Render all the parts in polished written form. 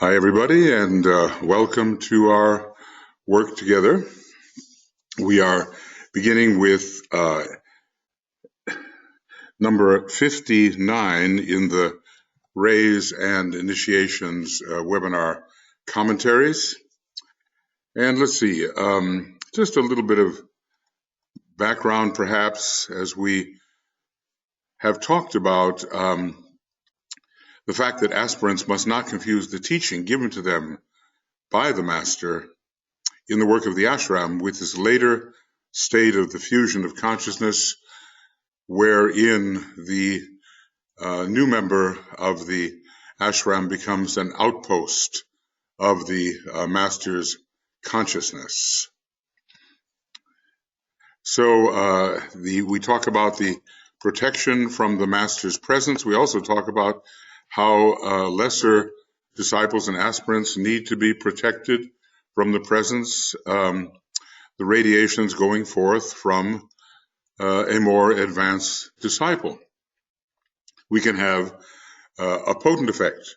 Hi, everybody, and welcome to our work together. We are beginning with number 59 in the Rays and Initiations webinar commentaries. And let's see, just a little bit of background, perhaps, as we have talked about the fact that aspirants must not confuse the teaching given to them by the master in the work of the ashram with this later state of the fusion of consciousness, wherein the new member of the ashram becomes an outpost of the master's consciousness. So we talk about the protection from the master's presence. We also talk about how lesser disciples and aspirants need to be protected from the presence, the radiations going forth from a more advanced disciple. We can have a potent effect,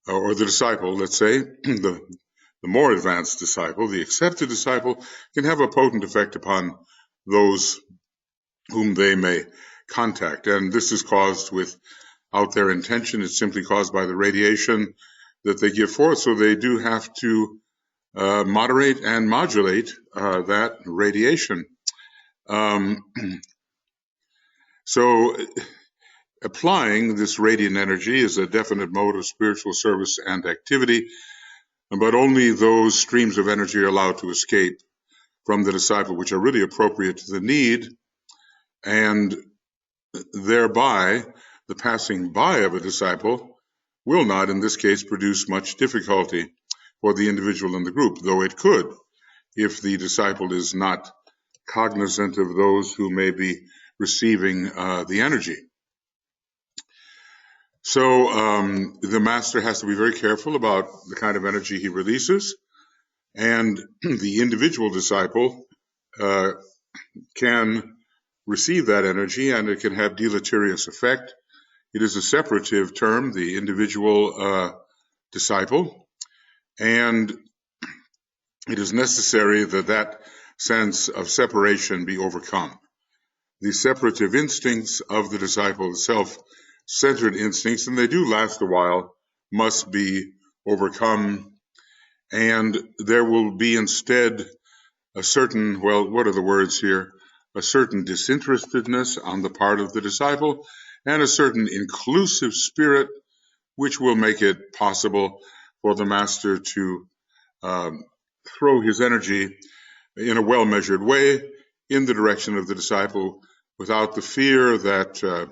or the disciple, let's say, the more advanced disciple, the accepted disciple, can have a potent effect upon those whom they may contact. And this is caused without their intention. It's simply caused by the radiation that they give forth. So they do have to moderate and modulate that radiation. So applying this radiant energy is a definite mode of spiritual service and activity, but only those streams of energy are allowed to escape from the disciple which are really appropriate to the need, and thereby the passing by of a disciple will not, in this case, produce much difficulty for the individual in the group, though it could if the disciple is not cognizant of those who may be receiving the energy. So the master has to be very careful about the kind of energy he releases, and the individual disciple can receive that energy, and it can have deleterious effect. It is a separative term, the individual disciple, and it is necessary that that sense of separation be overcome. The separative instincts of the disciple, the self-centered instincts, and they do last a while, must be overcome, and there will be instead a certain, well, what are the words here? A certain disinterestedness on the part of the disciple, and a certain inclusive spirit, which will make it possible for the master to throw his energy in a well-measured way in the direction of the disciple without the fear that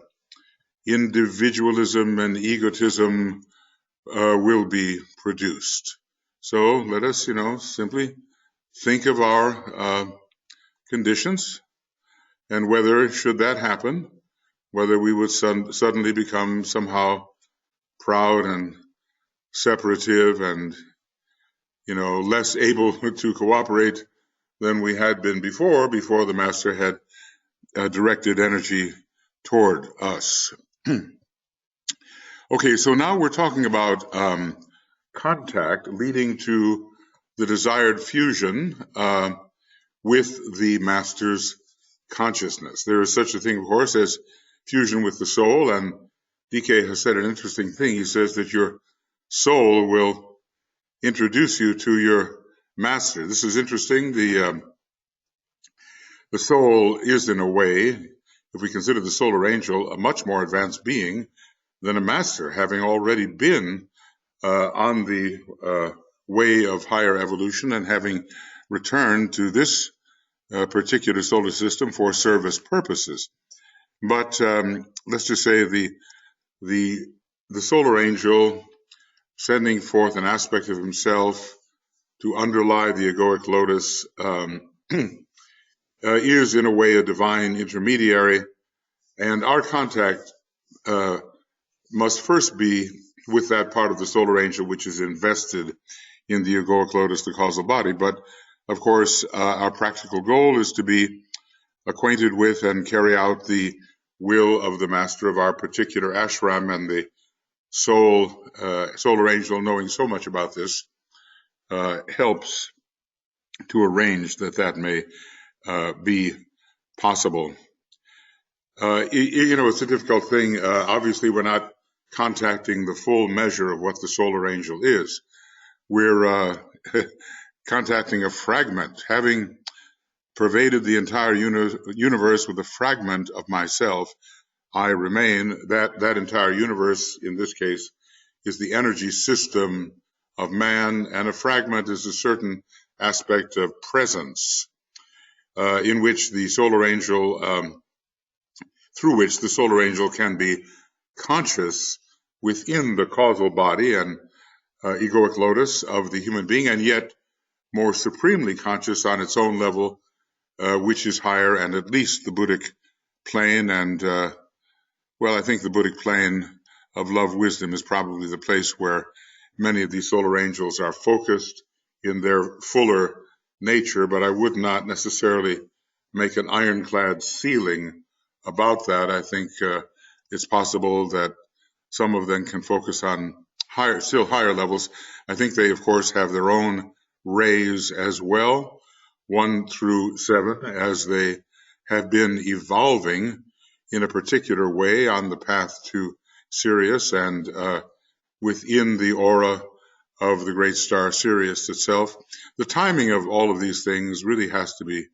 individualism and egotism will be produced. So let us, simply think of our conditions, and whether, should that happen, whether we would suddenly become somehow proud and separative and, less able to cooperate than we had been before the master had directed energy toward us. Okay, so now we're talking about contact leading to the desired fusion with the master's consciousness. There is such a thing, of course, as fusion with the soul, and DK has said an interesting thing. He says that your soul will introduce you to your master. This is interesting. The soul is, in a way, if we consider the solar angel, a much more advanced being than a master, having already been on the way of higher evolution and having returned to this particular solar system for service purposes. But let's just say the solar angel sending forth an aspect of himself to underlie the egoic lotus is in a way a divine intermediary, and our contact must first be with that part of the solar angel which is invested in the egoic lotus, the causal body. But of course, our practical goal is to be acquainted with and carry out the will of the master of our particular ashram and the solar angel, knowing so much about this, helps to arrange that may be possible. It's a difficult thing. Obviously, we're not contacting the full measure of what the solar angel is. We're contacting a fragment, having pervaded the entire universe with a fragment of myself. I remain. That entire universe, in this case, is the energy system of man, and a fragment is a certain aspect of presence in which the solar angel, through which the solar angel can be conscious within the causal body and egoic lotus of the human being, and yet more supremely conscious on its own level, which is higher, and at least the Buddhic plane. And I think the Buddhic plane of love wisdom is probably the place where many of these solar angels are focused in their fuller nature, but I would not necessarily make an ironclad ceiling about that. I think it's possible that some of them can focus on still higher levels. I think they, of course, have their own rays as well, 1 through 7, as they have been evolving in a particular way on the path to Sirius and within the aura of the great star Sirius itself. The timing of all of these things really has to be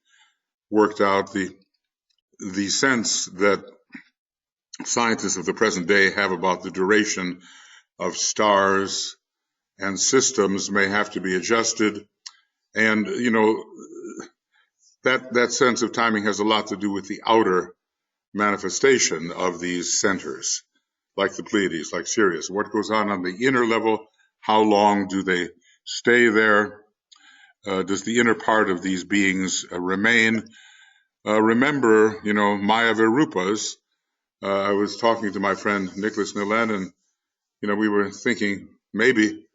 worked out. The sense that scientists of the present day have about the duration of stars and systems may have to be adjusted. And, that sense of timing has a lot to do with the outer manifestation of these centers, like the Pleiades, like Sirius. What goes on the inner level? How long do they stay there? Does the inner part of these beings remain? Remember, Maya Virupas. I was talking to my friend Nicholas Nilen, and we were thinking maybe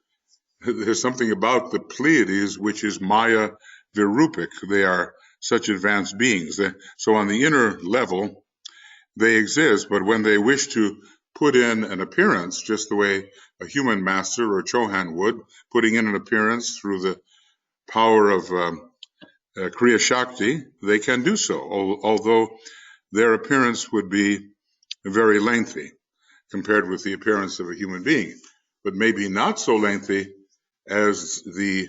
there's something about the Pleiades which is Maya Virupic. They are such advanced beings. So on the inner level, they exist, but when they wish to put in an appearance, just the way a human master or Chohan would, putting in an appearance through the power of Kriya Shakti, they can do so, although their appearance would be very lengthy compared with the appearance of a human being, but maybe not so lengthy as the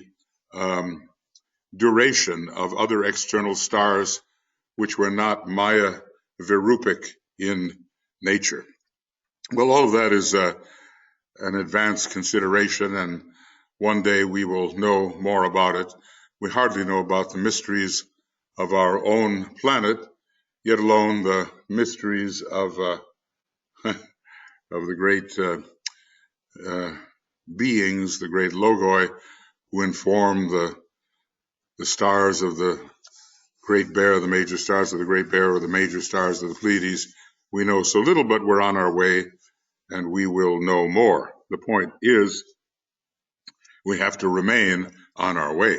duration of other external stars which were not Maya Virupic in nature. Well, all of that is an advanced consideration, and one day we will know more about it. We hardly know about the mysteries of our own planet, yet alone the mysteries of the great beings, the great logoi, who inform the stars of the Great Bear, the major stars of the Great Bear, or the major stars of the Pleiades. We know so little, but we're on our way, and we will know more. The point is, we have to remain on our way.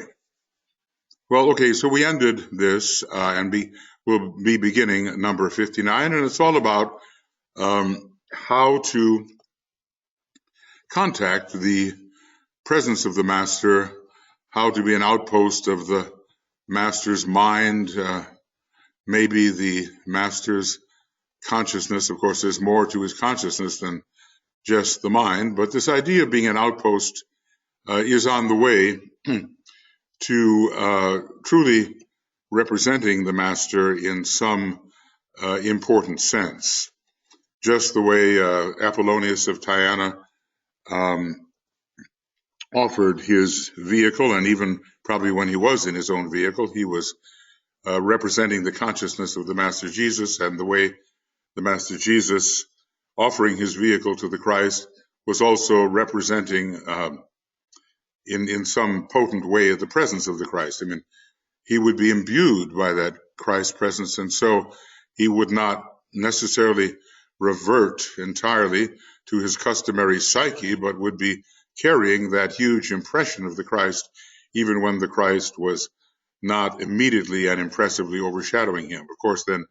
Well, okay, so we ended this, and we'll be beginning number 59, and it's all about how to contact the presence of the Master, how to be an outpost of the Master's mind, maybe the Master's consciousness. Of course, there's more to his consciousness than just the mind, but this idea of being an outpost is on the way to truly representing the Master in some important sense. Just the way Apollonius of Tyana offered his vehicle, and even probably when he was in his own vehicle, he was representing the consciousness of the Master Jesus, and the way the Master Jesus, offering his vehicle to the Christ, was also representing in some potent way the presence of the Christ. I mean, he would be imbued by that Christ presence, and so he would not necessarily revert entirely to his customary psyche, but would be carrying that huge impression of the Christ, even when the Christ was not immediately and impressively overshadowing him. Of course, then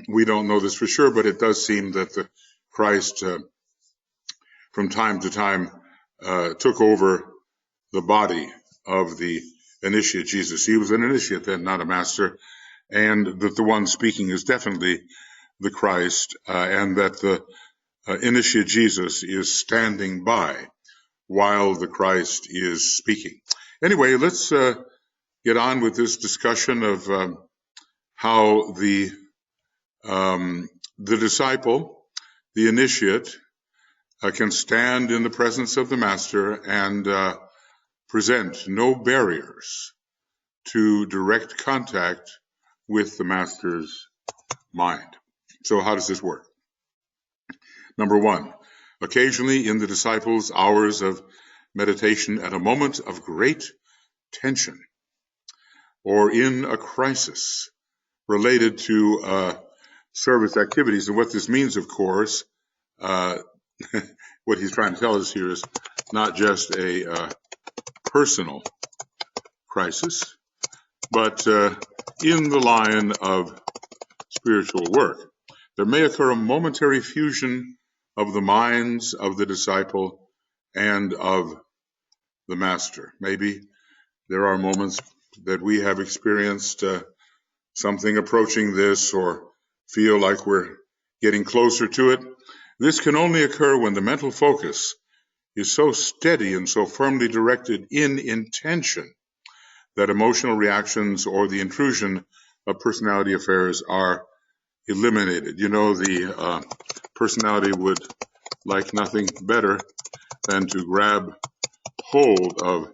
we don't know this for sure, but it does seem that the Christ from time to time took over the body of the initiate Jesus. He was an initiate then, not a master, and that the one speaking is definitely the Christ, and that the initiate Jesus is standing by while the Christ is speaking. Anyway, let's get on with this discussion of how the disciple, the initiate, can stand in the presence of the master and present no barriers to direct contact with the master's mind. So how does this work? Number one, occasionally in the disciple's hours of meditation at a moment of great tension or in a crisis related to service activities. And what this means, of course, what he's trying to tell us here is not just a personal crisis, but in the line of spiritual work. There may occur a momentary fusion of the minds of the disciple and of the master. Maybe there are moments that we have experienced something approaching this or feel like we're getting closer to it. This can only occur when the mental focus is so steady and so firmly directed in intention that emotional reactions or the intrusion of personality affairs are eliminated. You know, the personality would like nothing better than to grab hold of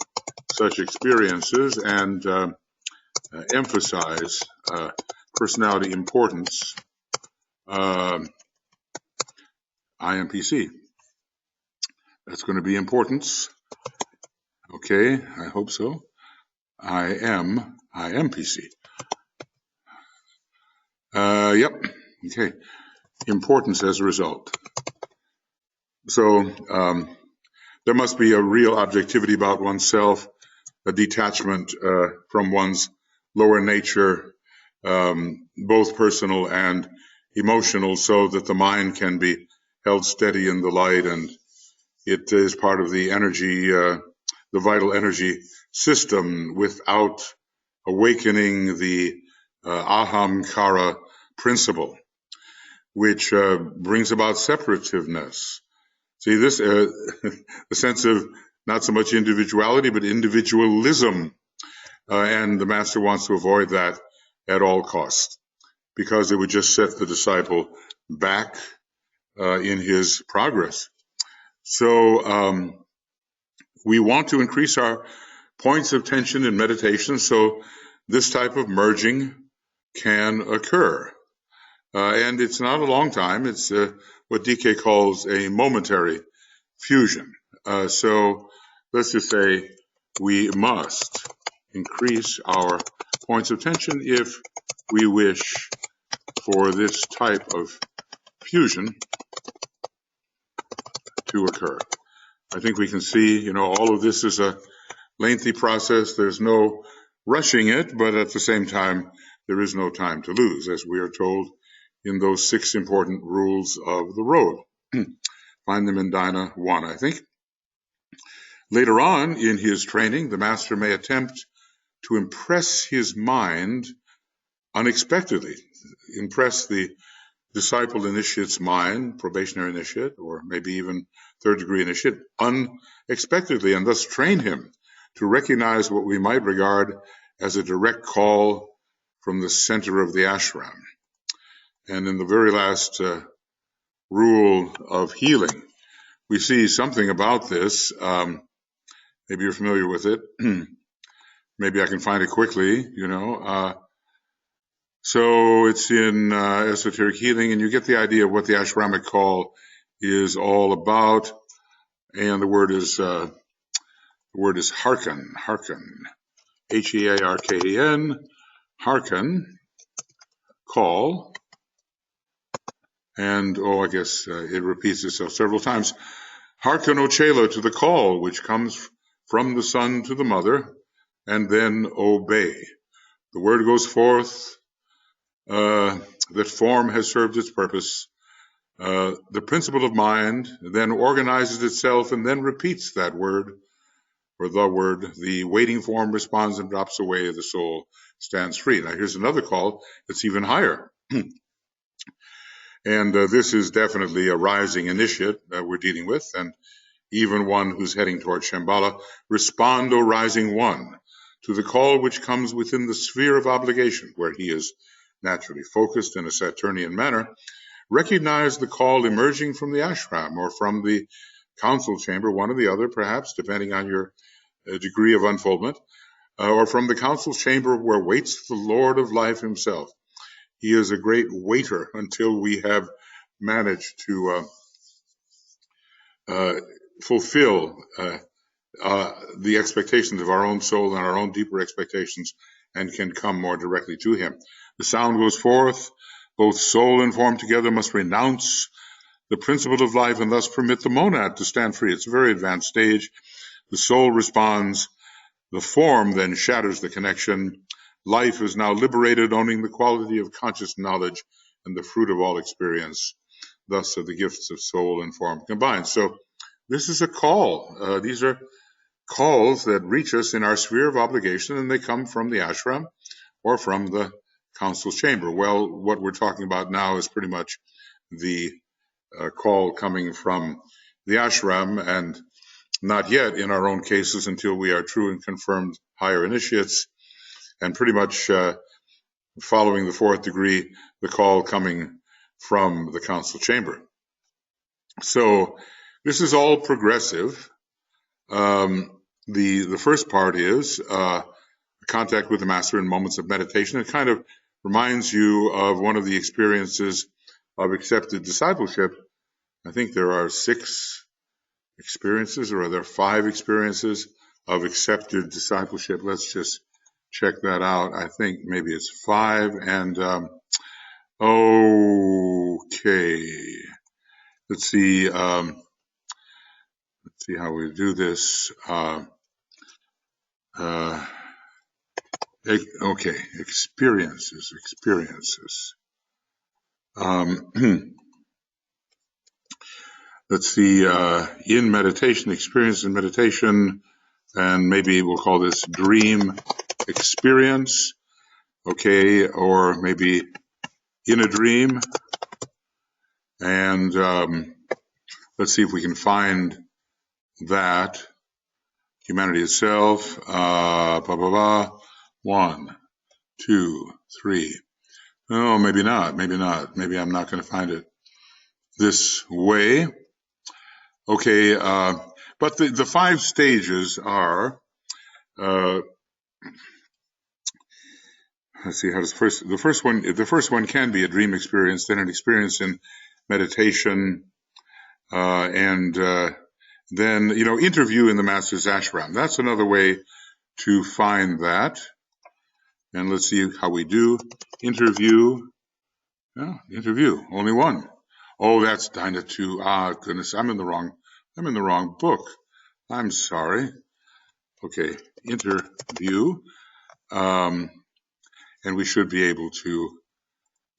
such experiences and emphasize personality importance. IMPC. That's going to be importance. Okay, I hope so. IMPC. Yep. Okay. Importance as a result. So there must be a real objectivity about oneself, a detachment from one's lower nature, both personal and emotional, so that the mind can be held steady in the light, and it is part of the energy, the vital energy system without awakening the ahamkara principle, which brings about separativeness. See, this, the sense of not so much individuality, but individualism. And the master wants to avoid that at all costs, because it would just set the disciple back in his progress. So we want to increase our points of tension in meditation so this type of merging can occur. And it's not a long time. It's what DK calls a momentary fusion. So let's just say we must increase our points of tension if we wish for this type of fusion to occur. I think we can see, all of this is a lengthy process. There's no rushing it, but at the same time, there is no time to lose, as we are told in those 6 important rules of the road. Find them in Dina 1, I think. Later on in his training, the master may attempt to impress his mind unexpectedly, impress the disciple initiate's mind, probationary initiate, or maybe even third-degree initiate, unexpectedly, and thus train him to recognize what we might regard as a direct call from the center of the ashram. And in the very last rule of healing, we see something about this. Maybe you're familiar with it. Maybe I can find it quickly, So it's in esoteric healing, and you get the idea of what the ashramic call is all about. And the word is hearken, Hearken, hearken, call. And, I guess it repeats itself several times. Hearken, O Chela, to the call which comes from the son to the mother, and then obey. The word goes forth, that form has served its purpose. The principle of mind then organizes itself and then repeats that word or the word. The waiting form responds and drops away. The soul stands free. Now here's another call that's even higher. And this is definitely a rising initiate that we're dealing with, and even one who's heading toward Shambhala. Respond, O rising one, to the call which comes within the sphere of obligation, where he is naturally focused in a Saturnian manner. Recognize the call emerging from the ashram or from the council chamber, one or the other, perhaps, depending on your degree of unfoldment, or from the council chamber where waits the Lord of life himself. He is a great waiter until we have managed to fulfill the expectations of our own soul and our own deeper expectations, and can come more directly to him. The sound goes forth. Both soul and form together must renounce the principle of life and thus permit the monad to stand free. It's a very advanced stage. The soul responds. The form then shatters the connection. Life is now liberated, owning the quality of conscious knowledge and the fruit of all experience. Thus are the gifts of soul and form combined. So this is a call. These are calls that reach us in our sphere of obligation, and they come from the ashram or from the council chamber. Well, what we're talking about now is pretty much the call coming from the ashram, and not yet in our own cases until we are true and confirmed higher initiates, and pretty much following the fourth degree, the call coming from the council chamber. So this is all progressive. The first part is contact with the master in moments of meditation. It kind of reminds you of one of the experiences of accepted discipleship. I think there are 6 experiences, or are there 5 experiences of accepted discipleship? Let's just check that out. I think maybe it's 5. And okay, let's see. Let's see how we do this. Okay, experiences. Let's see, in meditation, experience in meditation, and maybe we'll call this dream experience, okay, or maybe in a dream. And let's see if we can find that. Humanity itself, 1, 2, 3. Oh, maybe not. Maybe I'm not going to find it this way. Okay, but the 5 stages are, let's see, how does the first one can be a dream experience, then an experience in meditation, and then, interview in the master's ashram. That's another way to find that. And let's see how we do. Interview, only 1. Oh, that's Dinah 2. Goodness, I'm in the wrong book. I'm sorry. Okay, interview. And we should be able to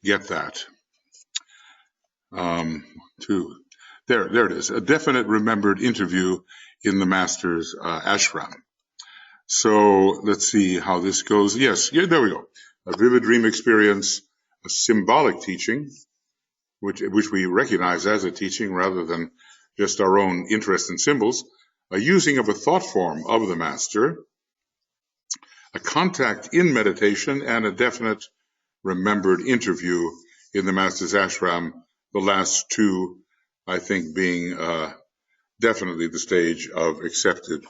get that. 2. There it is. A definite remembered interview in the master's ashram. So let's see how this goes. Yes, yeah, there we go. A vivid dream experience, a symbolic teaching, which we recognize as a teaching rather than just our own interest in symbols, a using of a thought form of the master, a contact in meditation, and a definite remembered interview in the master's ashram, the last 2, I think, being definitely the stage of accepted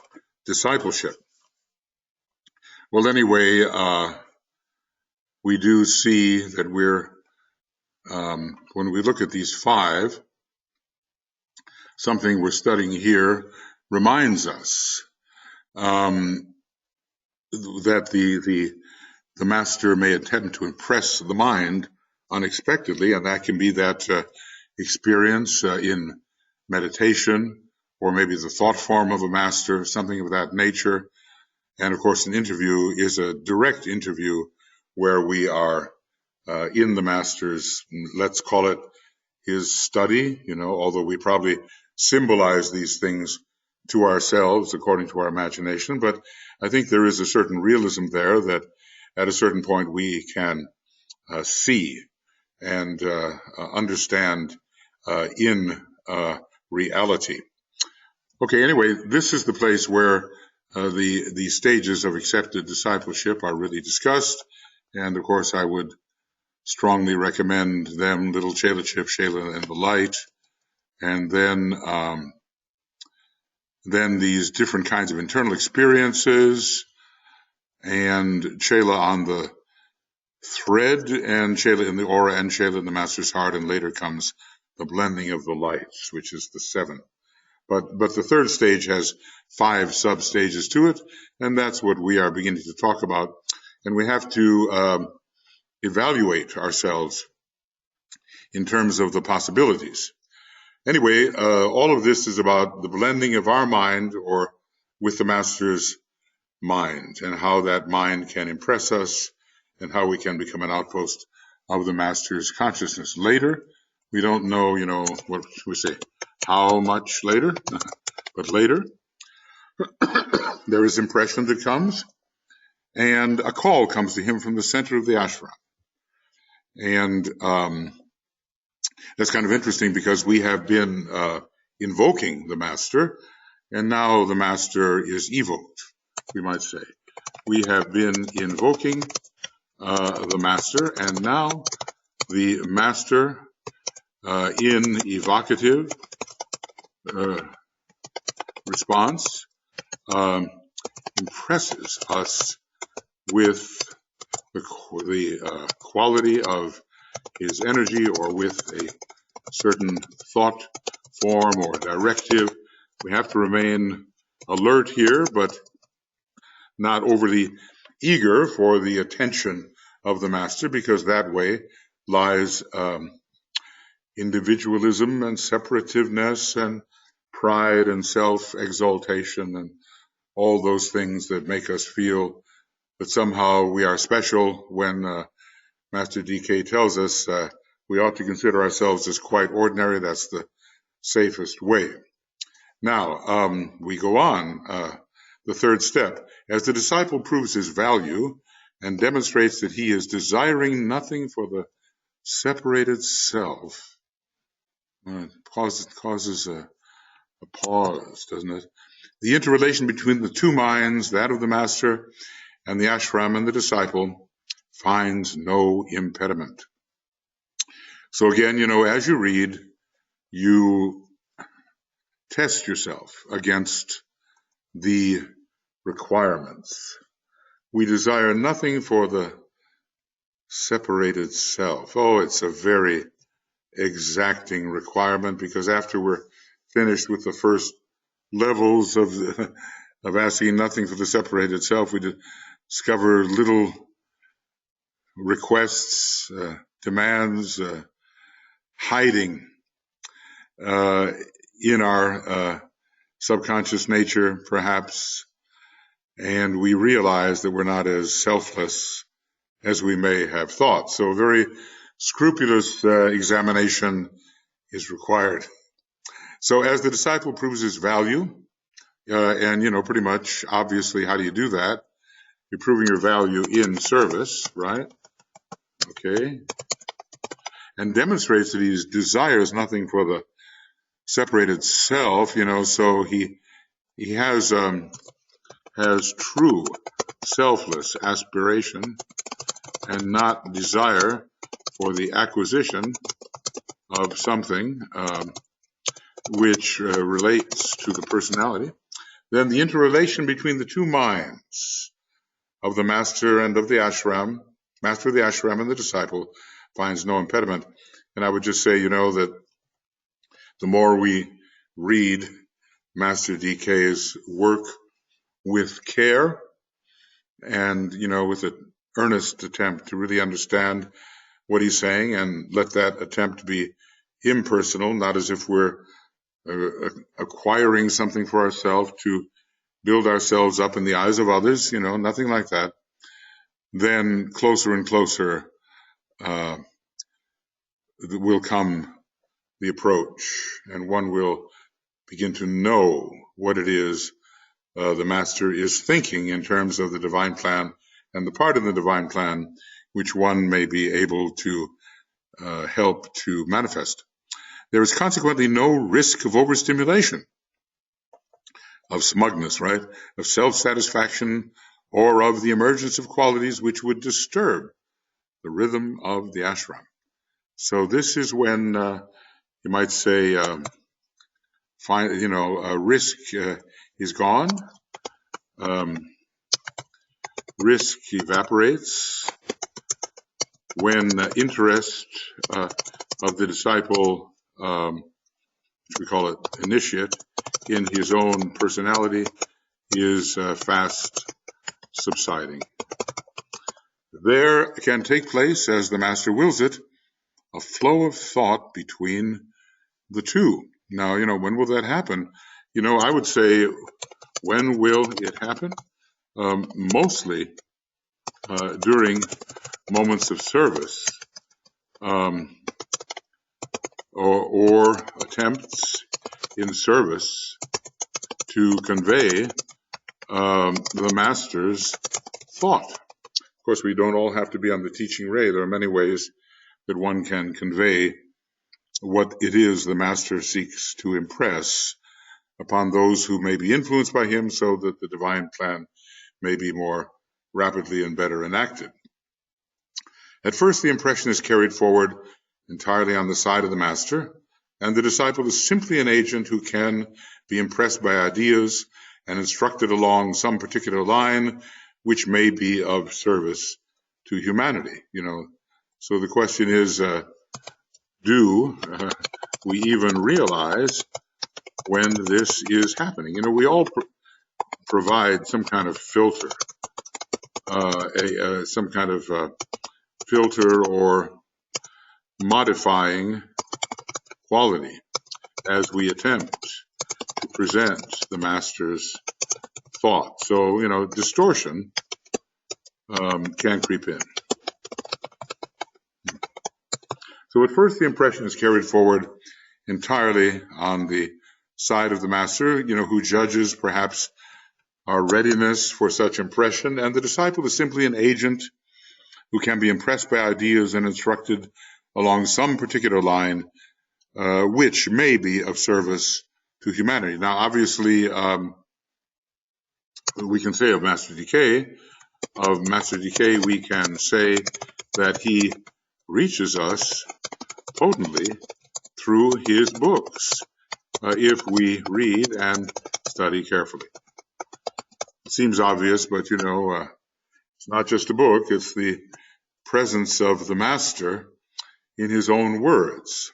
discipleship. Well, anyway, we do see that we're, when we look at these 5, something we're studying here reminds us that the master may attempt to impress the mind unexpectedly, and that can be that experience in meditation, or maybe the thought form of a master, something of that nature. And of course, an interview is a direct interview where we are in the master's, let's call it his study, although we probably symbolize these things to ourselves according to our imagination. But I think there is a certain realism there that at a certain point we can see and understand in reality. Okay, anyway, this is the place where the stages of accepted discipleship are really discussed. And of course, I would strongly recommend them, Little Relationshiip, Shayla and the Light. And then these different kinds of internal experiences, and Shayla on the thread, and Shayla in the aura, and Shayla in the Master's heart, and later comes the blending of the lights, which is the 7. But the third stage has 5 sub-stages to it, and that's what we are beginning to talk about. And we have to evaluate ourselves in terms of the possibilities. Anyway, all of this is about the blending of our mind or with the Master's mind, and how that mind can impress us, and how we can become an outpost of the Master's consciousness. Later, we don't know, what we say, how much later, but later, there is impression that comes, and a call comes to him from the center of the ashram. And that's kind of interesting, because we have been invoking the Master, and now the Master is evoked, we might say. We have been invoking the Master, and now the Master in evocative response impresses us with the quality of his energy, or with a certain thought form or directive. We have to remain alert here, but not overly eager for the attention of the Master, because that way lies individualism and separativeness and pride and self-exaltation and all those things that make us feel that somehow we are special, when Master DK tells us we ought to consider ourselves as quite ordinary. That's the safest way. Now, we go on. The third step. As the disciple proves his value and demonstrates that he is desiring nothing for the separated self, it causes a pause, doesn't it? The interrelation between the two minds, that of the Master and the ashram and the disciple, finds no impediment. So again, as you read, you test yourself against the requirements. We desire nothing for the separated self. Oh, it's a very exacting requirement, because after we're finished with the first levels of asking nothing for the separated self, we discover little requests, demands, hiding in our subconscious nature, perhaps, and we realize that we're not as selfless as we may have thought. So a very scrupulous examination is required. So as the disciple proves his value, and pretty much, obviously, how do you do that? You're proving your value in service, right? Okay. And demonstrates that he desires nothing for the separated self, so he has true selfless aspiration and not desire for the acquisition of something which relates to the personality. Then the interrelation between the two minds of the Master and of the ashram, Master of the ashram and the disciple, finds no impediment. And I would just say, that the more we read Master DK's work with care and, with an earnest attempt to really understand what he's saying, and let that attempt be impersonal, not as if we're acquiring something for ourselves to build ourselves up in the eyes of others, nothing like that, then closer and closer will come the approach, and one will begin to know what it is the master is thinking in terms of the divine plan and the part of the divine plan which one may be able to help to manifest. There is consequently no risk of overstimulation, of smugness, right, of self-satisfaction, or of the emergence of qualities which would disturb the rhythm of the ashram. So this is when you might say, risk is gone, risk evaporates, when interest of the disciple, we call it initiate, in his own personality is fast subsiding. There can take place, as the master wills it, a flow of thought between the two. Now, when will that happen? I would say, when will it happen? Mostly during moments of service, or attempts in service to convey the master's thought. Of course, we don't all have to be on the teaching ray. There are many ways that one can convey what it is the master seeks to impress upon those who may be influenced by him, so that the divine plan may be more rapidly and better enacted. At first, the impression is carried forward entirely on the side of the master, and the disciple is simply an agent who can be impressed by ideas and instructed along some particular line which may be of service to humanity. So the question is, do we even realize when this is happening? We all provide some kind of filter, some kind of filter or modifying quality as we attempt to present the master's thought. So, distortion can creep in. So at first, the impression is carried forward entirely on the side of the master, who judges perhaps our readiness for such impression, and the disciple is simply an agent who can be impressed by ideas and instructed along some particular line which may be of service to humanity. Now, obviously, we can say of Master DK, we can say that he reaches us potently through his books, if we read and study carefully. It seems obvious, but it's not just a book, it's the presence of the master in his own words.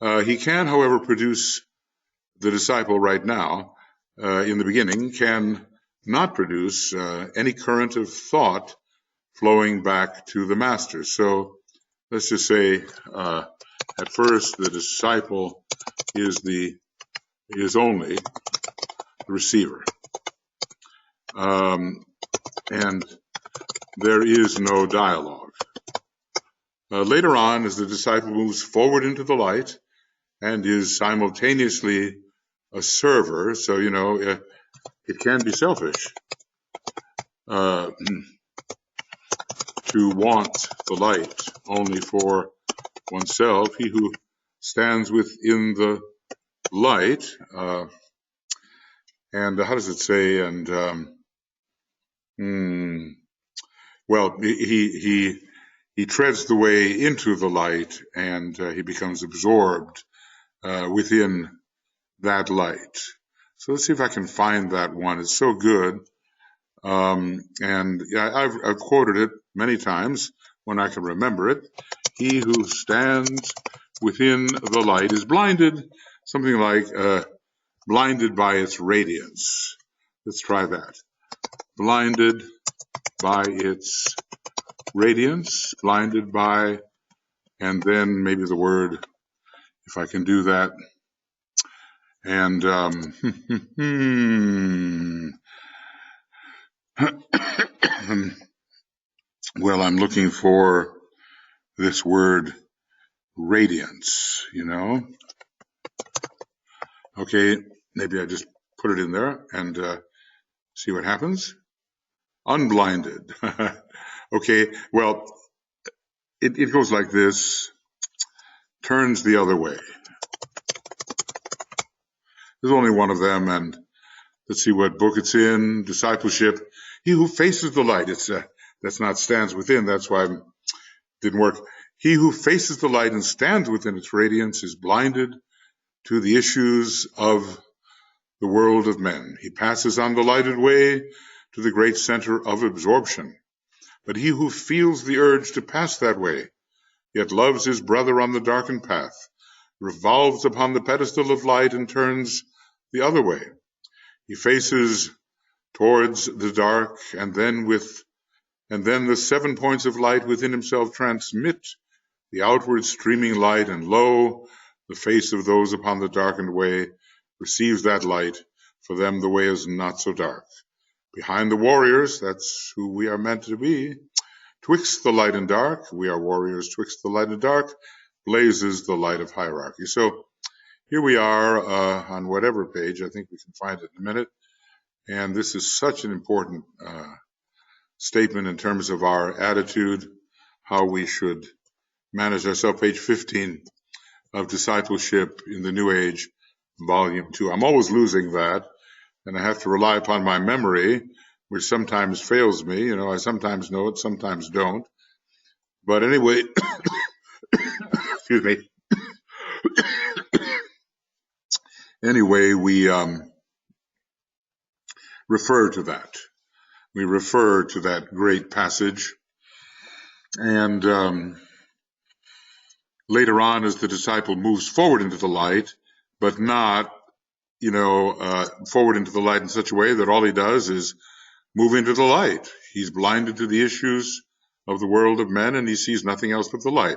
He can, however, produce the disciple right now, in the beginning, can not produce any current of thought flowing back to the master. So let's just say, at first, the disciple is only the receiver. And there is no dialogue. Later on, as the disciple moves forward into the light and is simultaneously a server, so, it can be selfish to want the light only for oneself. He who stands within the light, and how does it say? And well, he treads the way into the light, and he becomes absorbed within that light. So let's see if I can find that one. It's so good, and I've quoted it many times when I can remember it. He who stands within the light is blinded, something like blinded by its radiance. Let's try that. Blinded by its radiance, blinded by, and then maybe the word, if I can do that. And well, I'm looking for this word radiance, Okay, maybe I just put it in there and see what happens. Unblinded. Okay, well, it goes like this, turns the other way. There's only one of them, and let's see what book it's in. Discipleship. He who faces the light. That's not stands within. That's why it didn't work. He who faces the light and stands within its radiance is blinded to the issues of the world of men. He passes on the lighted way to the great center of absorption. But he who feels the urge to pass that way, yet loves his brother on the darkened path, revolves upon the pedestal of light and turns the other way. He faces towards the dark, and then the 7 points of light within himself transmit the outward streaming light, and lo, the face of those upon the darkened way receives that light. For them the way is not so dark. Behind the warriors, that's who we are meant to be, twixt the light and dark, we are warriors twixt the light and dark, blazes the light of hierarchy. So here we are on whatever page, I think we can find it in a minute, and this is such an important statement in terms of our attitude, how we should manage ourselves. Page 15 of Discipleship in the New Age, Volume 2. I'm always losing that, and I have to rely upon my memory, which sometimes fails me. I sometimes know it, sometimes don't. But anyway, excuse me. Anyway, we refer to that. We refer to that great passage. And later on, as the disciple moves forward into the light, but not, forward into the light in such a way that all he does is move into the light. He's blinded to the issues of the world of men, and he sees nothing else but the light.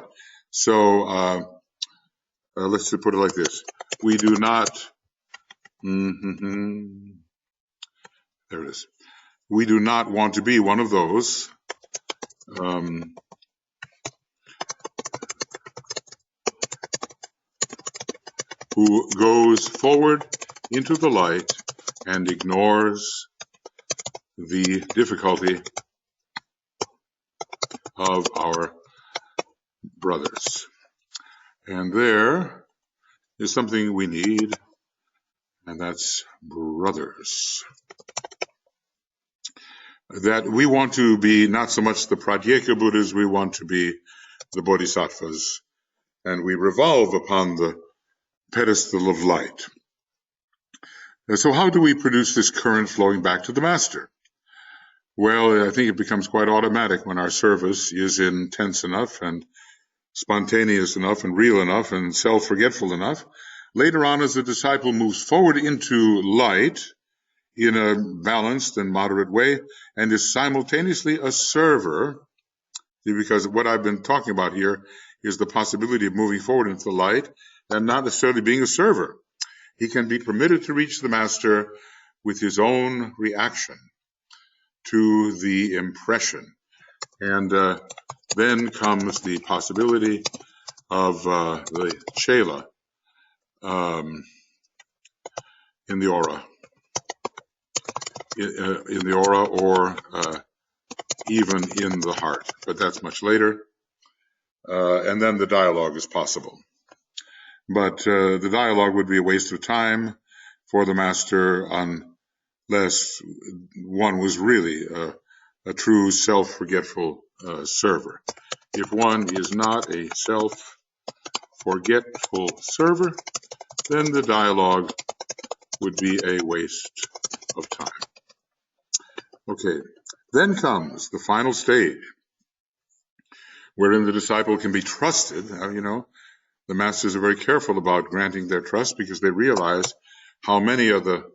So let's put it like this. We do not, there it is. We do not want to be one of those who goes forward into the light and ignores the difficulty of our brothers. And there is something we need, and that's brothers. That we want to be not so much the Pratyeka Buddhas, we want to be the Bodhisattvas, and we revolve upon the pedestal of light. And so how do we produce this current flowing back to the Master? Well, I think it becomes quite automatic when our service is intense enough and spontaneous enough and real enough and self-forgetful enough. Later on, as the disciple moves forward into light in a balanced and moderate way and is simultaneously a server, because what I've been talking about here is the possibility of moving forward into the light and not necessarily being a server. He can be permitted to reach the Master with his own reaction to the impression. And then comes the possibility of the chela in the aura. In the aura, or even in the heart, but that's much later. And then the dialogue is possible. But the dialogue would be a waste of time for the Master unless one was really a true self-forgetful server. If one is not a self-forgetful server, then the dialogue would be a waste of time. Okay, then comes the final stage, wherein the disciple can be trusted. The masters are very careful about granting their trust because they realize how many of the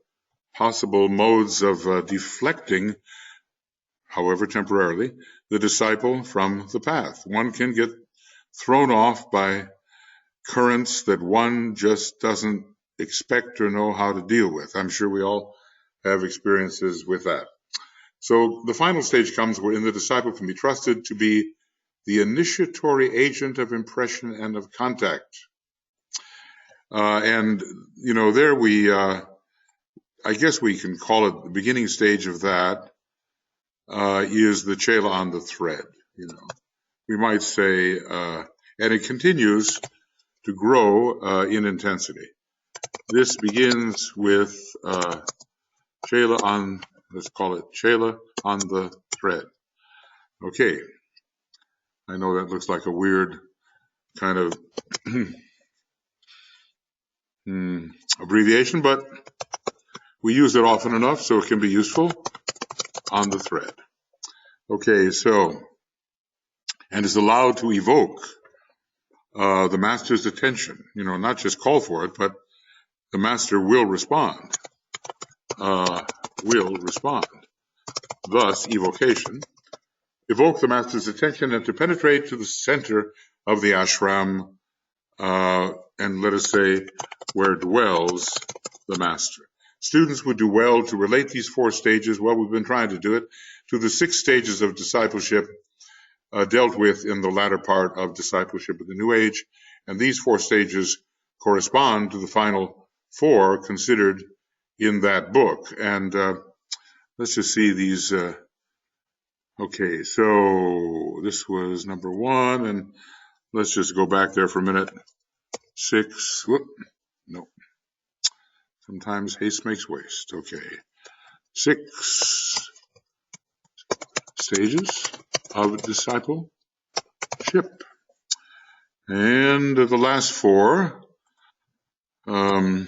possible modes of deflecting, however temporarily, the disciple from the path. One can get thrown off by currents that one just doesn't expect or know how to deal with. I'm sure we all have experiences with that. So the final stage comes wherein the disciple can be trusted to be the initiatory agent of impression and of contact. And, you know, there we, I guess we can call it the beginning stage of that is the chela on the thread, you know. We might say, and it continues to grow in intensity. This begins with chela on, let's call it chela on the thread. Okay. I know that looks like a weird kind of abbreviation, but we use it often enough so it can be useful. On the thread. Okay, so, and is allowed to evoke the master's attention, you know, not just call for it, but the master will respond. Thus, evocation. Evoke the master's attention and to penetrate to the center of the ashram, and let us say, where dwells the master. Students would do well to relate these 4 stages, well, we've been trying to do it, to the 6 stages of discipleship dealt with in the latter part of discipleship of the New Age. And these 4 stages correspond to the final 4 considered in that book. And let's just see these. Okay, so this was number 1, and let's just go back there for a minute. 6, no. Sometimes haste makes waste. Okay. 6 stages of discipleship. And the last 4, the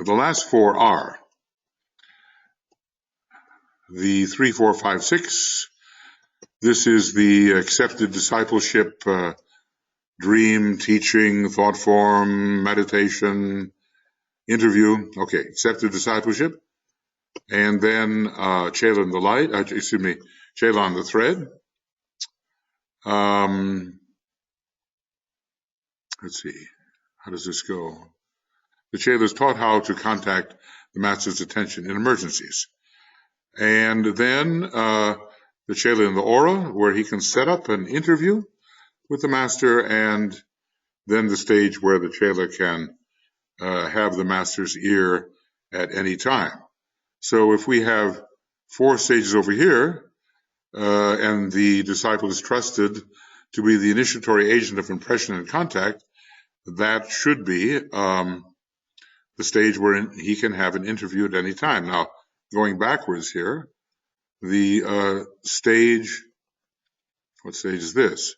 last 4 are the 3, 4, 5, 6. This is the accepted discipleship dream, teaching, thought form, meditation, interview. Okay, accepted discipleship. And then chela in the light, chela on the thread. Let's see, how does this go? The chela is taught how to contact the master's attention in emergencies. And then the chela in the aura, where he can set up an interview with the master, and then the stage where the chela can have the master's ear at any time. So if we have 4 stages over here, and the disciple is trusted to be the initiatory agent of impression and contact, that should be the stage where he can have an interview at any time. Now, going backwards here, the stage, what stage is this?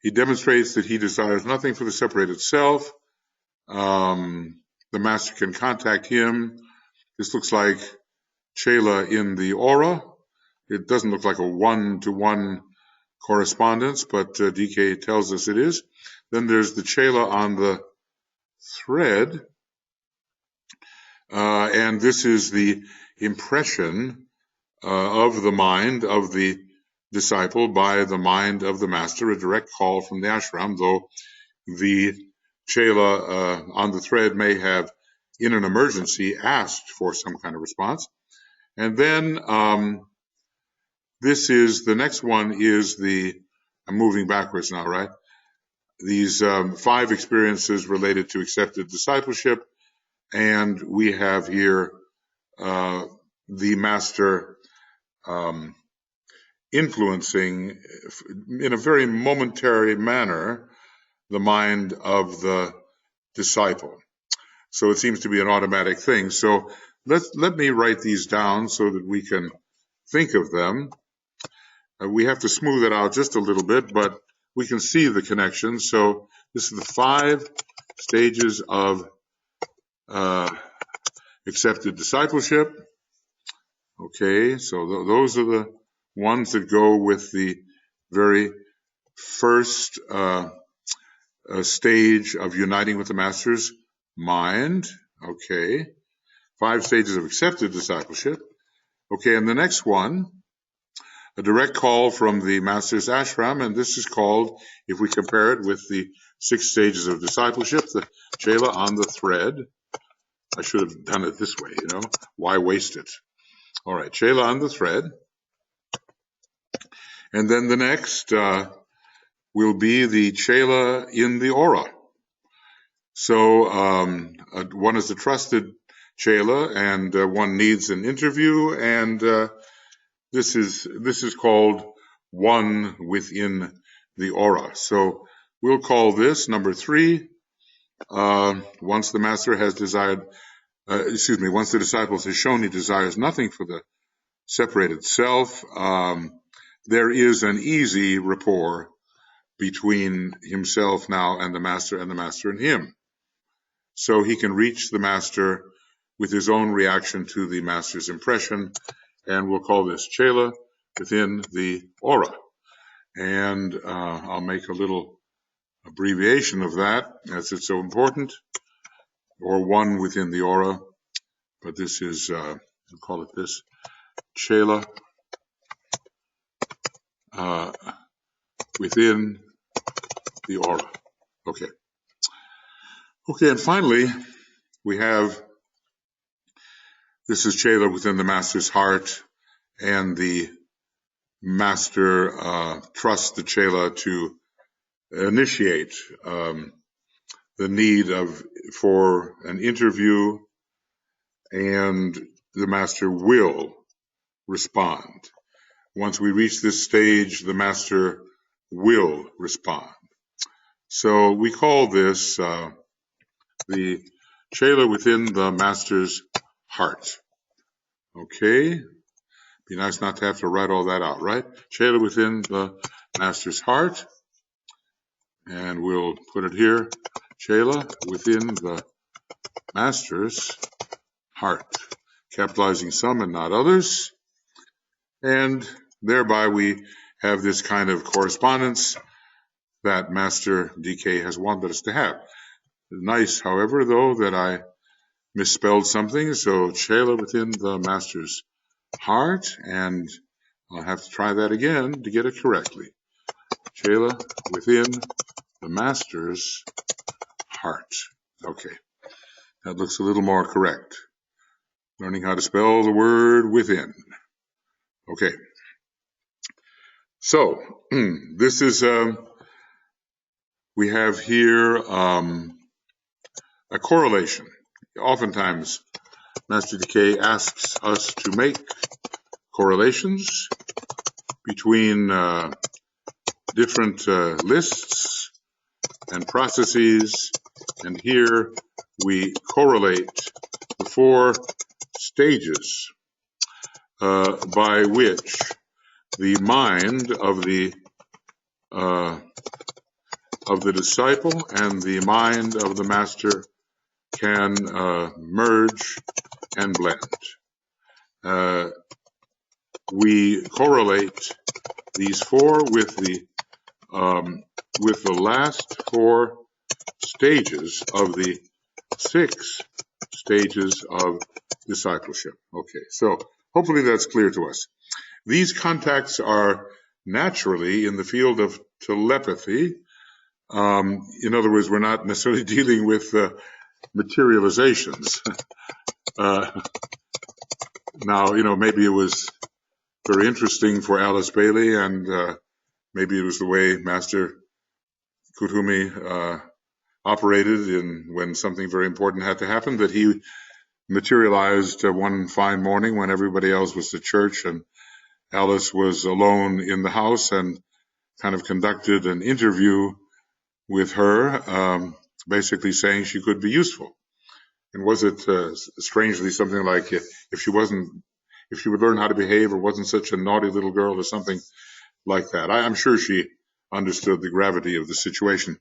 He demonstrates that he desires nothing for the separated self. The master can contact him. This looks like chela in the aura. It doesn't look like a one-to-one correspondence, but DK tells us it is. Then there's the chela on the thread. And this is the impression of the mind of the disciple by the mind of the master, a direct call from the ashram, though the chela on the thread may have, in an emergency, asked for some kind of response. And then this is, the next one is I'm moving backwards now, right? These 5 experiences related to accepted discipleship, and we have here the master influencing in a very momentary manner the mind of the disciple. So it seems to be an automatic thing. So let me write these down so that we can think of them. We have to smooth it out just a little bit, but we can see the connection. So this is the 5 stages of accepted discipleship. Okay, so those are the ones that go with the very first stage of uniting with the master's mind. Okay, 5 stages of accepted discipleship. Okay, and the next one, a direct call from the master's ashram, and this is called, if we compare it with the 6 stages of discipleship, the chela on the thread. I should have done it this way, you know, why waste it? All right, chela on the thread. And then the next will be the chela in the aura. So one is a trusted chela, and one needs an interview, and this is called one within the aura. So we'll call this number 3. Once the master has desired, once the disciple has shown he desires nothing for the separated self, there is an easy rapport between himself now and the master and him. So he can reach the master with his own reaction to the master's impression, and we'll call this chela within the aura. And I'll make a little abbreviation of that, as it's so important, or one within the aura, but this is, we'll call it this, chela within the aura. Okay, and finally, we have, this is chela within the master's heart, and the master trusts the chela to initiate the need for an interview, and the master will respond. Once we reach this stage, the master will respond. So we call this the chela within the master's heart. Okay? Be nice not to have to write all that out, right? Chela within the master's heart. And we'll put it here. Chela within the master's heart. Capitalizing some and not others. And thereby we have this kind of correspondence that Master DK has wanted us to have. Nice, however, though, that I misspelled something. So chela within the master's heart, and I'll have to try that again to get it correctly. Chela within the master's heart. Okay, that looks a little more correct. Learning how to spell the word within. Okay, so this is, we have here a correlation. Oftentimes, Master DK asks us to make correlations between different lists and processes, and here we correlate the 4 stages by which the mind of the disciple and the mind of the master can merge and blend. We correlate these 4 with the last 4 stages of the 6 stages of discipleship. Okay, so hopefully that's clear to us. These contacts are naturally in the field of telepathy. In other words, we're not necessarily dealing with materializations. Now, maybe it was very interesting for Alice Bailey, and maybe it was the way Master Kuthumi operated when something very important had to happen, that he materialized one fine morning when everybody else was at church and Alice was alone in the house, and kind of conducted an interview with her, basically saying she could be useful. And was it strangely something like if she would learn how to behave or wasn't such a naughty little girl or something like that. I'm sure she understood the gravity of the situation.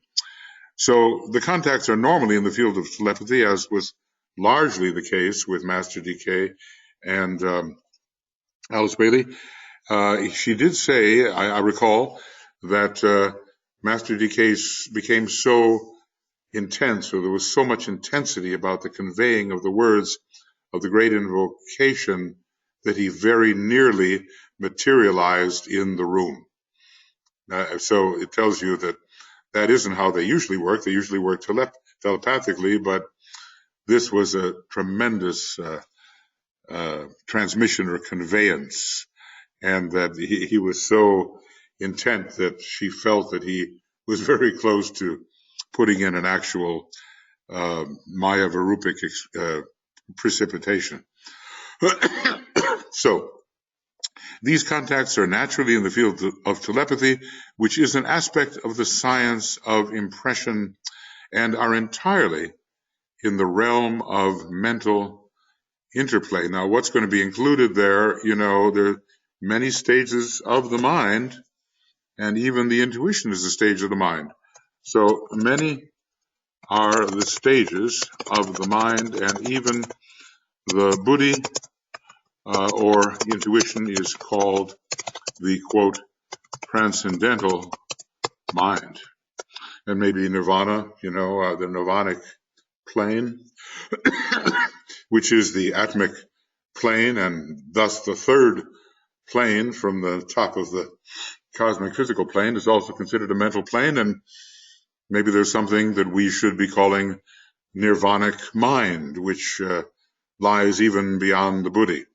So the contacts are normally in the field of telepathy, as was largely the case with Master DK and Alice Bailey. She did say, I recall, that Master DK became so intense, or there was so much intensity about the conveying of the words of the great invocation, that he very nearly materialized in the room. So it tells you that isn't how they usually work. They usually work telepathically, but this was a tremendous transmission or conveyance, and that he was so intent that she felt that he was very close to putting in an actual Maya Varupic precipitation. So these contacts are naturally in the field of telepathy, which is an aspect of the science of impression, and are entirely in the realm of mental interplay. Now, what's going to be included there? There are many stages of the mind, and even the intuition is a stage of the mind. So many are the stages of the mind, and even the buddhi or intuition is called the, quote, transcendental mind. And maybe nirvana, the nirvanic plane, which is the atomic plane, and thus the third plane from the top of the cosmic physical plane, is also considered a mental plane, and maybe there's something that we should be calling nirvanic mind, which lies even beyond the buddhi.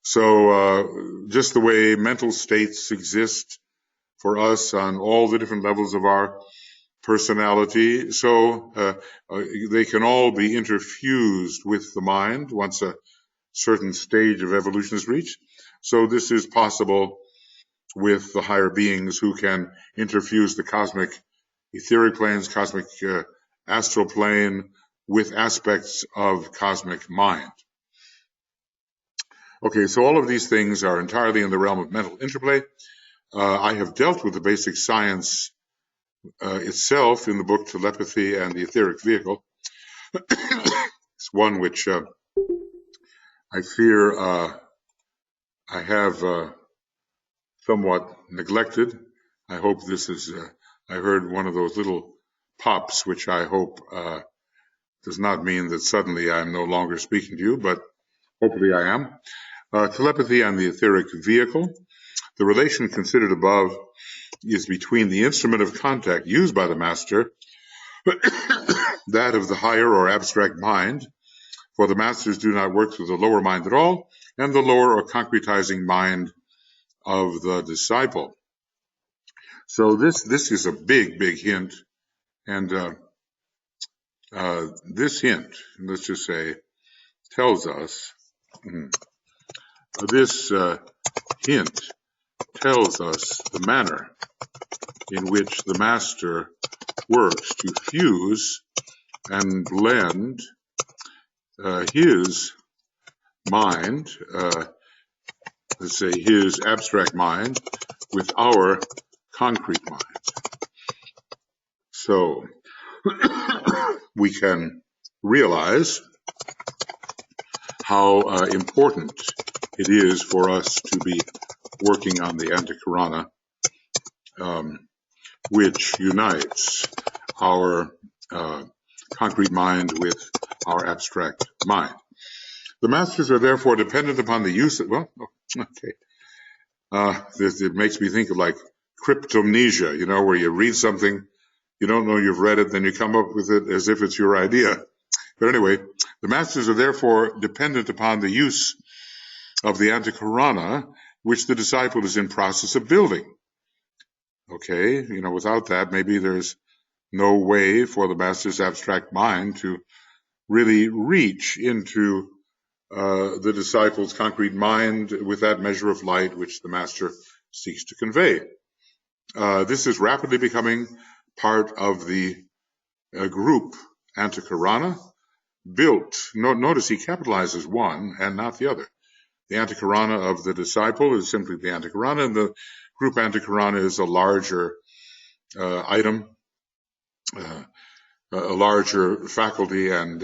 So just the way mental states exist for us on all the different levels of our personality, so they can all be interfused with the mind once a certain stage of evolution is reached. So this is possible with the higher beings who can interfuse the cosmic etheric planes, cosmic astral plane, with aspects of cosmic mind. Okay, so all of these things are entirely in the realm of mental interplay. I have dealt with the basic science itself in the book Telepathy and the Etheric Vehicle. It's one which I fear I have somewhat neglected. I hope this is, I heard one of those little pops, which I hope does not mean that suddenly I'm no longer speaking to you, but hopefully I am. Telepathy and the Etheric Vehicle. The relation considered above is between the instrument of contact used by the master, that of the higher or abstract mind, for the masters do not work through the lower mind at all, and the lower or concretizing mind of the disciple. So this is a big hint, and this hint, let's just say, tells us, this hint tells us the manner in which the master works to fuse and blend his mind, let's say his abstract mind, with our concrete mind. So we can realize how important it is for us to be working on the Antakarana, which unites our concrete mind with our abstract mind. The masters are therefore dependent upon the use of, it makes me think of like cryptomnesia, where you read something, you don't know you've read it, then you come up with it as if it's your idea. But anyway, the masters are therefore dependent upon the use of the Antakarana, which the disciple is in process of building. Okay, without that, maybe there's no way for the master's abstract mind to really reach into the disciple's concrete mind with that measure of light which the master seeks to convey. This is rapidly becoming part of the group Antakarana, built. Notice he capitalizes one and not the other. The Antakarana of the disciple is simply the Antakarana, and the group Antakarana is a larger item, a larger faculty, and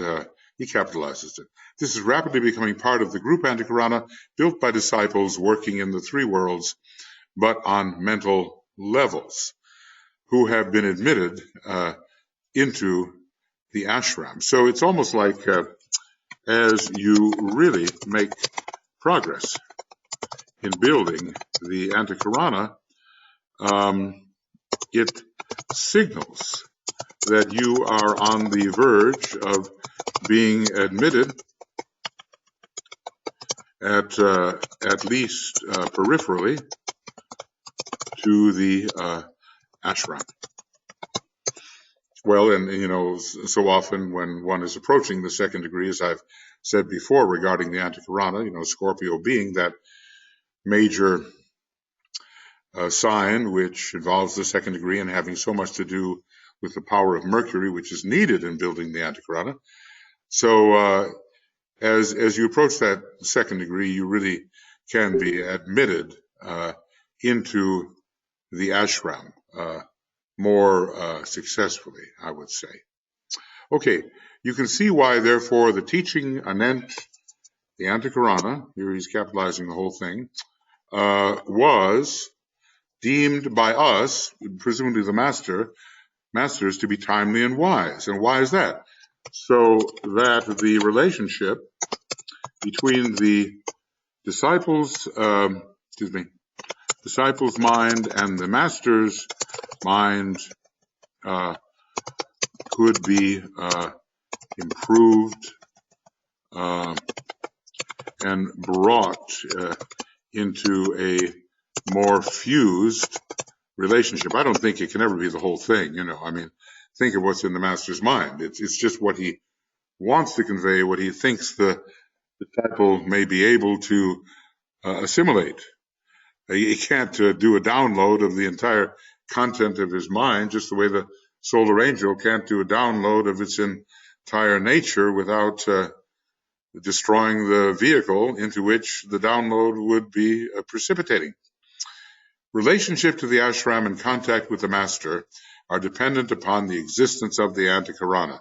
he capitalizes it. This is rapidly becoming part of the group Antakarana, built by disciples working in the three worlds, but on mental levels, who have been admitted into the ashram. So it's almost like as you really make progress in building the Antakarana, it signals that you are on the verge of being admitted at least peripherally to the ashram. Well, and so often when one is approaching the second degree, as I've said before regarding the Antakarana, Scorpio being that major sign which involves the second degree and having so much to do with the power of Mercury, which is needed in building the Antakarana. So as you approach that second degree, you really can be admitted into the ashram more successfully, I would say. Okay, you can see why, therefore, the teaching anent the Antakarana, here he's capitalizing the whole thing, was deemed by us, presumably the masters, to be timely and wise. And why is that? So that the relationship between the disciples' mind and the master's mind could be improved and brought into a more fused relationship. I don't think it can ever be the whole thing, I mean, think of what's in the master's mind. It's just what he wants to convey, what he thinks the disciple may be able to assimilate. He can't do a download of the entire content of his mind, just the way the solar angel can't do a download of its entire nature without destroying the vehicle into which the download would be precipitating. Relationship to the ashram and contact with the master are dependent upon the existence of the Antakarana.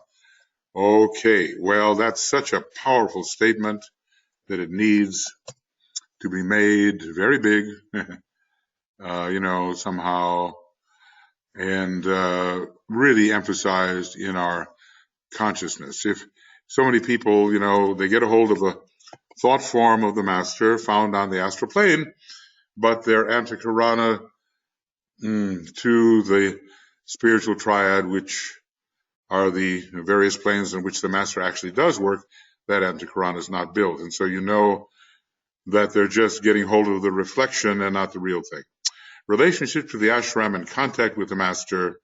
Okay, well, that's such a powerful statement that it needs to be made very big, somehow, and really emphasized in our consciousness. If so many people, they get a hold of a thought form of the master found on the astral plane, but their Antakarana to the spiritual triad, which are the various planes in which the master actually does work, that Antakarana is not built. And so that they're just getting hold of the reflection and not the real thing. Relationship to the ashram and contact with the master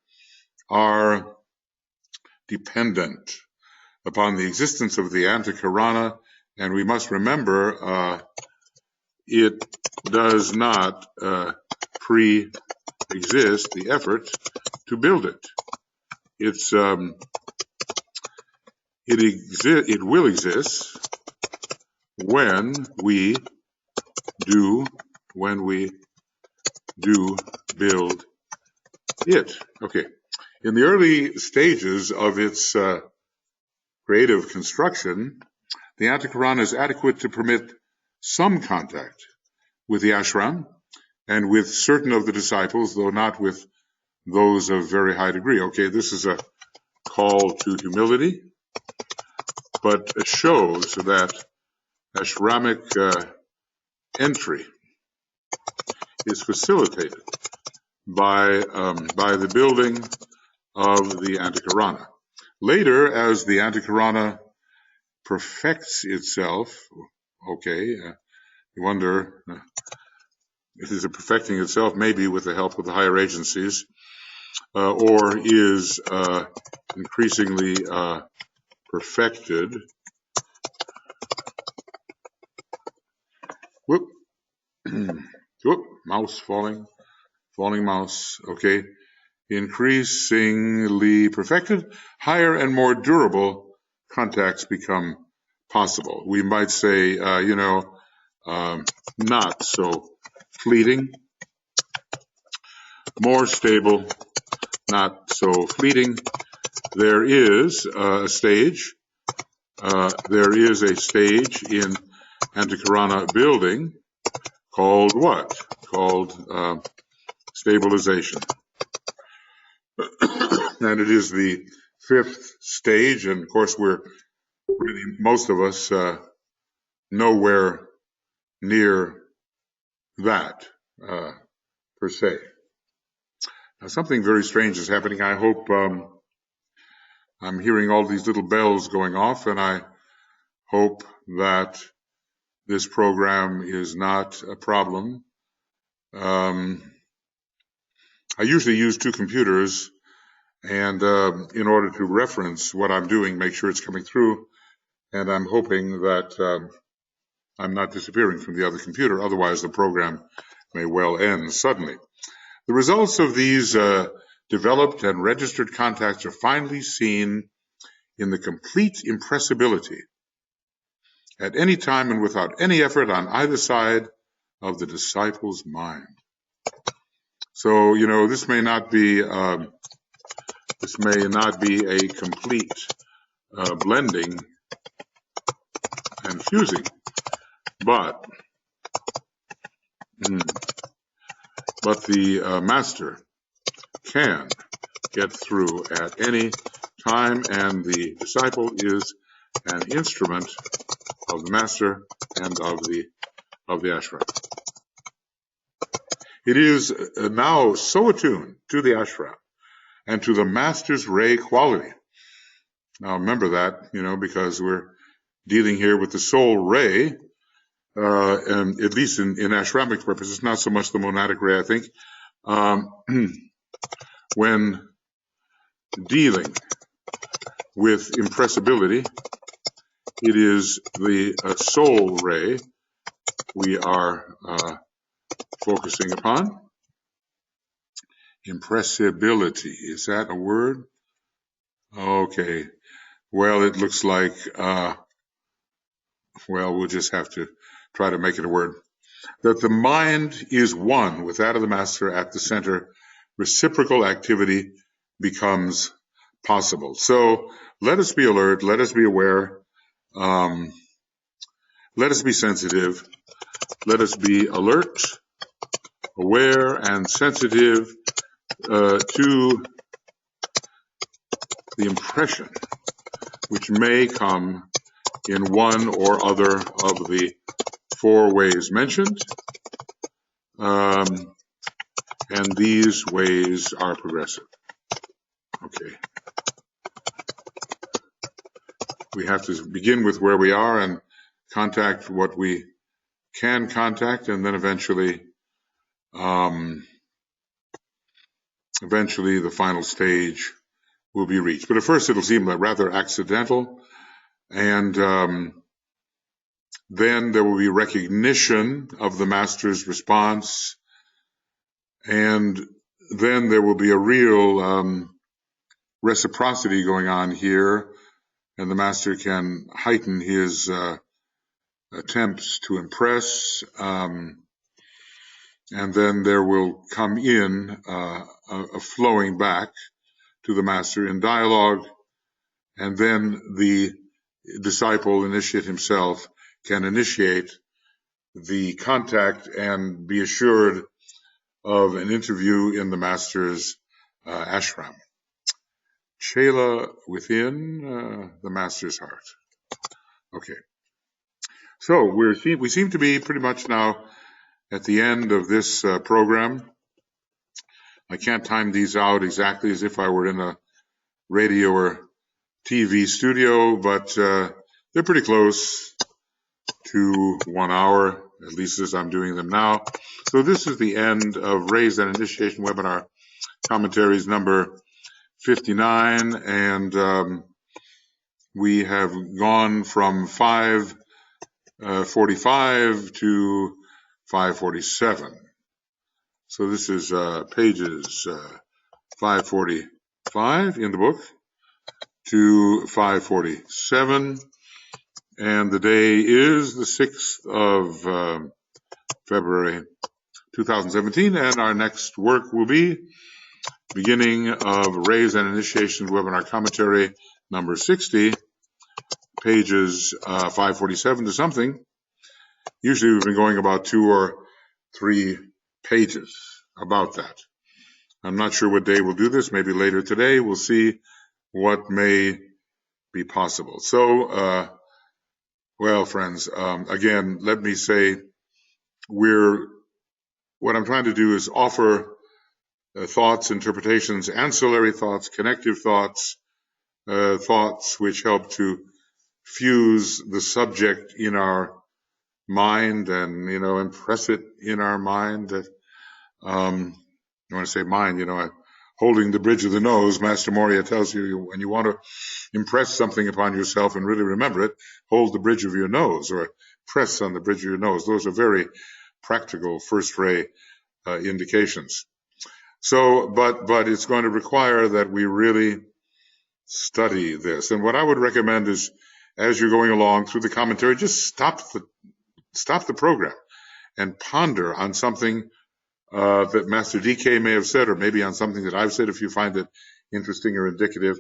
are dependent upon the existence of the Antakarana, and we must remember it does not pre-exist the effort to build it. It will exist when we do build it. Okay. In the early stages of its creative construction, the Antakarana is adequate to permit some contact with the ashram and with certain of the disciples, though not with those of very high degree. Okay, this is a call to humility, but it shows that ashramic entry is facilitated by the building of the Antakarana. Later, as the Antakarana perfects itself, you wonder, is it perfecting itself? Maybe with the help of the higher agencies, or is increasingly perfected. Whoop. Whoop, mouse falling mouse, okay. Increasingly perfected, higher and more durable contacts become possible. We might say, not so fleeting, more stable, not so fleeting. There is a stage in Antakarana building called what? Called stabilization. And it is the fifth stage, and of course most of us nowhere near that per se. Now, something very strange is happening. I hope I'm hearing all these little bells going off, and I hope that this program is not a problem. I usually use two computers, and in order to reference what I'm doing, make sure it's coming through, and I'm hoping that I'm not disappearing from the other computer, otherwise the program may well end suddenly. The results of these developed and registered contacts are finally seen in the complete impressibility at any time and without any effort on either side of the disciple's mind. So, this may not be a complete blending and fusing, but the master can get through at any time, and the disciple is an instrument of the master and of the ashram. It is now so attuned to the ashram and to the master's ray quality. Now remember that, because we're dealing here with the soul ray, and at least in ashramic purposes, not so much the monadic ray, I think. When dealing with impressibility, it is the soul ray we are focusing upon. Impressibility, is that a word? Okay. Well, it looks like, we'll just have to try to make it a word. That the mind is one with that of the master at the center, reciprocal activity becomes possible. So let us be alert, let us be aware, let us be sensitive, let us be alert, aware, and sensitive to the impression which may come in one or other of the four ways mentioned, and these ways are progressive. Okay. We have to begin with where we are and contact what we can contact, and then eventually the final stage will be reached. But at first it'll seem rather accidental, and then there will be recognition of the master's response, and then there will be a real reciprocity going on here, and the master can heighten his attempts to impress, and then there will come in a flowing back to the master in dialogue, and then the disciple, initiate himself, can initiate the contact and be assured of an interview in the master's ashram. Chela within the master's heart. Okay. So we seem to be pretty much now at the end of this program. I can't time these out exactly as if I were in a radio or TV studio, but they're pretty close to 1 hour, at least as I'm doing them now. So this is the end of Raise and Initiation Webinar Commentaries number 59, and we have gone from 5:45 to 5:47. So this is pages 545 in the book to 547, and the day is the 6th of February 2017, and our next work will be beginning of Raise and Initiation Webinar Commentary number 60, pages 547 to something. Usually we've been going about 2 or 3 pages, about that. I'm not sure what day we'll do this, maybe later today. We'll see what may be possible. So, well, friends, again, let me say what I'm trying to do is offer thoughts, interpretations, ancillary thoughts, connective thoughts, thoughts which help to fuse the subject in our mind and, impress it in our mind. You want to say mind, holding the bridge of the nose. Master Moria tells you when you want to impress something upon yourself and really remember it, hold the bridge of your nose or press on the bridge of your nose. Those are very practical first-ray indications. So, but it's going to require that we really study this. And what I would recommend is, as you're going along through the commentary, just stop the program and ponder on something that Master DK may have said, or maybe on something that I've said if you find it interesting or indicative,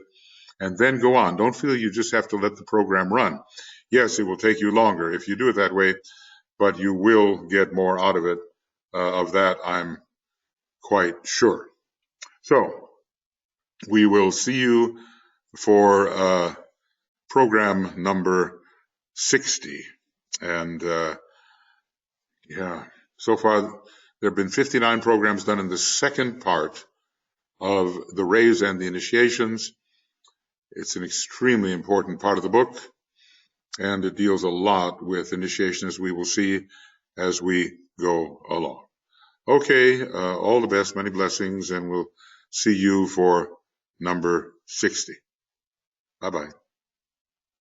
and then go on. Don't feel you just have to let the program run. Yes, it will take you longer if you do it that way, but you will get more out of it. Of that, I'm quite sure. So, we will see you for program number 60. And so far there have been 59 programs done in the second part of the rays and the initiations. It's an extremely important part of the book, and it deals a lot with initiation, as we will see as we go along. Okay, all the best, many blessings, and we'll see you for number 60. Bye-bye.